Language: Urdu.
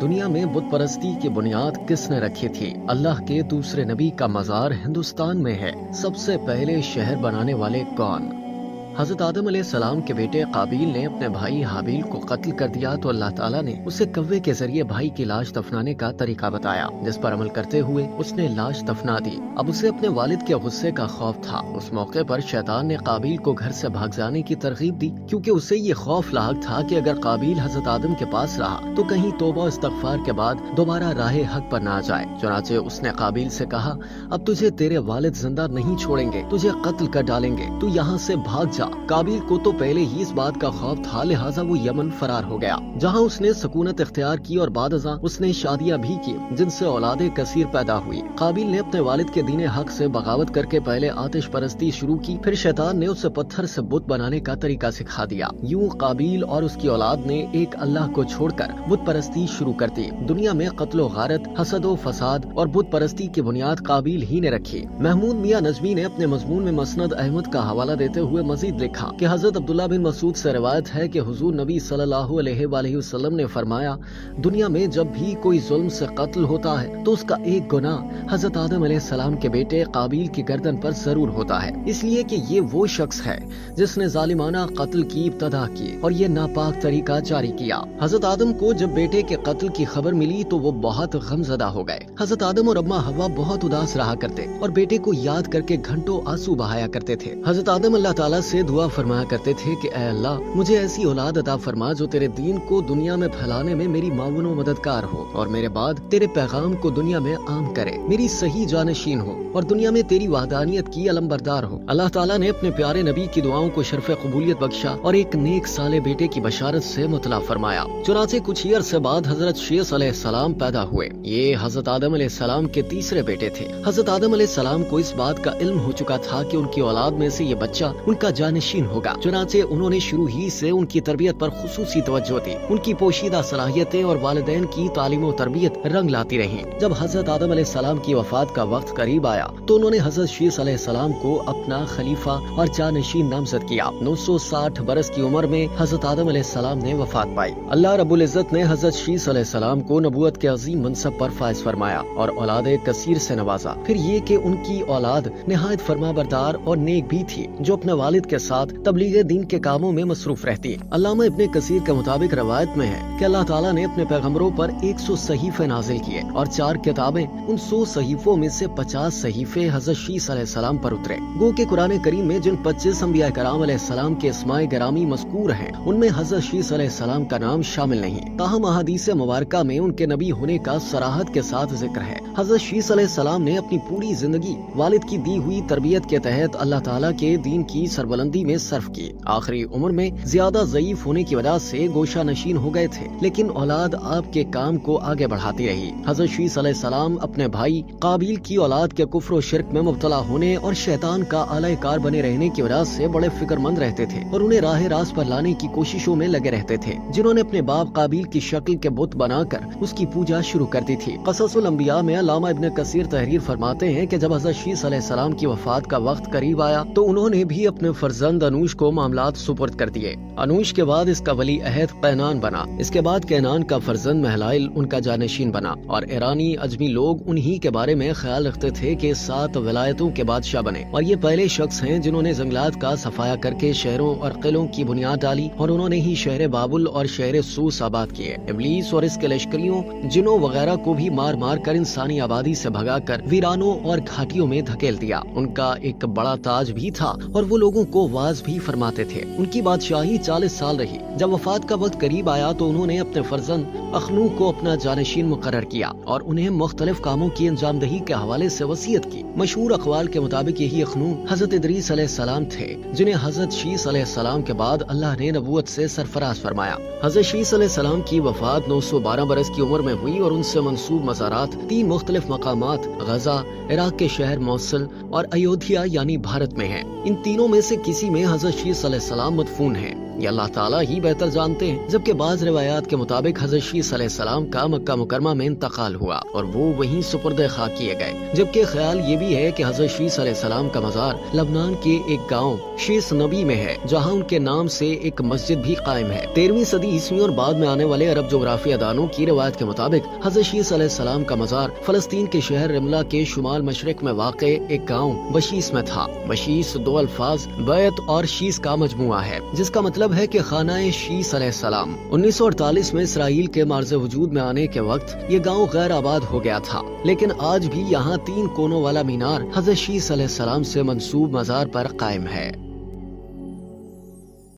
دنیا میں بت پرستی کی بنیاد کس نے رکھی تھی؟ اللہ کے دوسرے نبی کا مزار ہندوستان میں ہے۔ سب سے پہلے شہر بنانے والے کون؟ حضرت آدم علیہ السلام کے بیٹے قابیل نے اپنے بھائی حابیل کو قتل کر دیا تو اللہ تعالیٰ نے اسے کوے کے ذریعے بھائی کی لاش دفنانے کا طریقہ بتایا، جس پر عمل کرتے ہوئے اس نے لاش دفنا دی۔ اب اسے اپنے والد کے غصے کا خوف تھا۔ اس موقع پر شیطان نے قابیل کو گھر سے بھاگ جانے کی ترغیب دی، کیونکہ اسے یہ خوف لاحق تھا کہ اگر قابیل حضرت آدم کے پاس رہا تو کہیں توبہ استغفار کے بعد دوبارہ راہ حق پر نہ آ جائے۔ چنانچہ اس نے قابیل سے کہا، اب تجھے تیرے والد زندہ نہیں چھوڑیں گے، تجھے قتل کر ڈالیں گے، تو یہاں سے بھاگ جا۔ قابیل کو تو پہلے ہی اس بات کا خوف تھا، لہٰذا وہ یمن فرار ہو گیا، جہاں اس نے سکونت اختیار کی اور بعد ازاں اس نے شادیاں بھی کی، جن سے اولاد کثیر پیدا ہوئی۔ قابیل نے اپنے والد کے دین حق سے بغاوت کر کے پہلے آتش پرستی شروع کی، پھر شیطان نے اسے پتھر سے بت بنانے کا طریقہ سکھا دیا۔ یوں قابیل اور اس کی اولاد نے ایک اللہ کو چھوڑ کر بت پرستی شروع کر دی۔ دنیا میں قتل و غارت، حسد و فساد اور بت پرستی کی بنیاد قابیل ہی نے رکھی۔ محمود میاں نجمی نے اپنے مضمون میں مسند احمد کا حوالہ دیتے ہوئے مزید لکھا کہ حضرت عبداللہ بن مسعود سے روایت ہے کہ حضور نبی صلی اللہ علیہ وآلہ وسلم نے فرمایا، دنیا میں جب بھی کوئی ظلم سے قتل ہوتا ہے تو اس کا ایک گناہ حضرت آدم علیہ السلام کے بیٹے قابیل کی گردن پر ضرور ہوتا ہے، اس لیے کہ یہ وہ شخص ہے جس نے ظالمانہ قتل کی ابتدا کی اور یہ ناپاک طریقہ جاری کیا۔ حضرت آدم کو جب بیٹے کے قتل کی خبر ملی تو وہ بہت غمزدہ ہو گئے۔ حضرت آدم اور اماں حوا بہت اداس رہا کرتے اور بیٹے کو یاد کر کے گھنٹوں آنسو بہایا کرتے تھے۔ حضرت آدم اللہ تعالیٰ سے دعا فرمایا کرتے تھے کہ اے اللہ، مجھے ایسی اولاد عطا فرما جو تیرے دین کو دنیا میں پھیلانے میں میری معاون و مددگار ہو اور میرے بعد تیرے پیغام کو دنیا میں عام کرے، میری صحیح جانشین ہو اور دنیا میں تیری وحدانیت کی علمبردار ہو۔ اللہ تعالیٰ نے اپنے پیارے نبی کی دعاؤں کو شرف قبولیت بخشا اور ایک نیک صالح بیٹے کی بشارت سے مطلع فرمایا۔ چنانچہ کچھ ہی عرصے بعد حضرت شیث علیہ السلام پیدا ہوئے۔ یہ حضرت آدم علیہ السلام کے تیسرے بیٹے تھے۔ حضرت آدم علیہ السلام کو اس بات کا علم ہو چکا تھا کہ ان کی اولاد میں سے یہ بچہ ان کا جانشین ہوگا، چنانچہ انہوں نے شروع ہی سے ان کی تربیت پر خصوصی توجہ دی۔ ان کی پوشیدہ صلاحیتیں اور والدین کی تعلیم و تربیت رنگ لاتی رہیں۔ جب حضرت آدم علیہ السلام کی وفات کا وقت قریب آیا تو انہوں نے حضرت شیث علیہ السلام کو اپنا خلیفہ اور جانشین نامزد کیا۔ 960 برس کی عمر میں حضرت آدم علیہ السلام نے وفات پائی۔ اللہ رب العزت نے حضرت شیث علیہ السلام کو نبوت کے عظیم منصب پر فائز فرمایا اور اولاد کثیر سے نوازا۔ پھر یہ کہ ان کی اولاد نہایت فرما بردار اور نیک بھی تھی، جو اپنے والد کے ساتھ تبلیغ دین کے کاموں میں مصروف رہتی۔ علامہ ابن کثیر کے مطابق روایت میں ہے کہ اللہ تعالیٰ نے اپنے پیغمبروں پر 100 صحیفے نازل کیے اور 4 کتابیں، ان 100 صحیفوں میں سے 50 صحیفے حضرت شیث علیہ السلام پر اترے۔ گو کہ قرآن کریم میں جن 25 انبیاء کرام علیہ السلام کے اسماء گرامی مذکور ہیں، ان میں حضرت شیث علیہ السلام کا نام شامل نہیں، تاہم احادیث مبارکہ میں ان کے نبی ہونے کا صراحت کے ساتھ ذکر ہے۔ حضرت شیث علیہ السلام نے اپنی پوری زندگی والد کی دی ہوئی تربیت کے تحت اللہ تعالیٰ کے دین کی سربلندی میں صرف کی۔ آخری عمر میں زیادہ ضعیف ہونے کی وجہ سے گوشہ نشین ہو گئے تھے، لیکن اولاد آپ کے کام کو آگے بڑھاتی رہی۔ حضرت شیث علیہ السلام اپنے بھائی قابیل کی اولاد کے کفر و شرک میں مبتلا ہونے اور شیطان کا اعلی کار بنے رہنے کی وجہ سے بڑے فکر مند رہتے تھے اور انہیں راہ راست پر لانے کی کوششوں میں لگے رہتے تھے، جنہوں نے اپنے باپ قابیل کی شکل کے بت بنا کر اس کی پوجا شروع کر دی تھی۔ قصص الانبیاء میں علامہ ابن کثیر تحریر فرماتے ہیں کہ جب حضرت شیث علیہ السلام کی وفات کا وقت قریب آیا تو انہوں نے بھی اپنے فرزند انوش کو معاملات سپرد کر دیے۔ انوش کے بعد اس کا ولی عہد قینان بنا، اس کے بعد کینان کا فرزند مہلائل ان کا جانشین بنا، اور ایرانی عجمی لوگ انہی کے بارے میں خیال رکھتے تھے کہ 7 ولایتوں کے بادشاہ بنے، اور یہ پہلے شخص ہیں جنہوں نے جنگلات کا صفایا کر کے شہروں اور قلعوں کی بنیاد ڈالی، اور انہوں نے ہی شہر بابل اور شہر سوس آباد کیے۔ ابلیس اور اس کے لشکریوں، جنوں وغیرہ کو بھی مار مار کر انسانی آبادی سے بھگا کر ویرانوں اور گھاٹیوں میں دھکیل دیا۔ ان کا ایک بڑا تاج بھی تھا اور وہ لوگوں کو واز بھی فرماتے تھے۔ ان کی بادشاہی 40 سال رہی۔ جب وفات کا وقت قریب آیا تو انہوں نے اپنے فرزند اخنو کو اپنا جانشین مقرر کیا اور انہیں مختلف کاموں کی انجام دہی کے حوالے سے وصیت کی۔ مشہور اقوال کے مطابق یہی اخنو حضرت ادریس علیہ السلام تھے، جنہیں حضرت شیث علیہ السلام کے بعد اللہ نے نبوت سے سرفراز فرمایا۔ حضرت شیث علیہ السلام کی وفات 912 برس کی عمر میں ہوئی اور ان سے منسوب مزارات 3 مختلف مقامات غزہ، عراق کے شہر موصل اور ایودھیا یعنی بھارت میں ہیں۔ ان تینوں میں سے کسی میں حضرت شیث علیہ السلام مدفون ہیں۔ یہ اللہ تعالیٰ ہی بہتر جانتے ہیں، جبکہ بعض روایات کے مطابق حضرت شیس علیہ السلام کا مکہ مکرمہ میں انتقال ہوا اور وہ وہیں سپرد خاک کیے گئے، جبکہ خیال یہ بھی ہے کہ حضرت شیس علیہ السلام کا مزار لبنان کے ایک گاؤں شیس نبی میں ہے، جہاں ان کے نام سے ایک مسجد بھی قائم ہے۔ 13ویں صدی عیسوی اور بعد میں آنے والے عرب جغرافیہ دانوں کی روایت کے مطابق حضرت شیس علیہ السلام کا مزار فلسطین کے شہر رملہ کے شمال مشرق میں واقع ایک گاؤں بشیس میں تھا۔ بشیس دو الفاظ بیت اور شیس کا مجموعہ ہے، جس کا مطلب ہے کہ خانہ شیس علیہ السلام۔ 1948 میں اسرائیل کے معرض وجود میں آنے کے وقت یہ گاؤں غیر آباد ہو گیا تھا، لیکن آج بھی یہاں 3 کونوں والا مینار حضرت شیس علیہ السلام سے منسوب مزار پر قائم ہے۔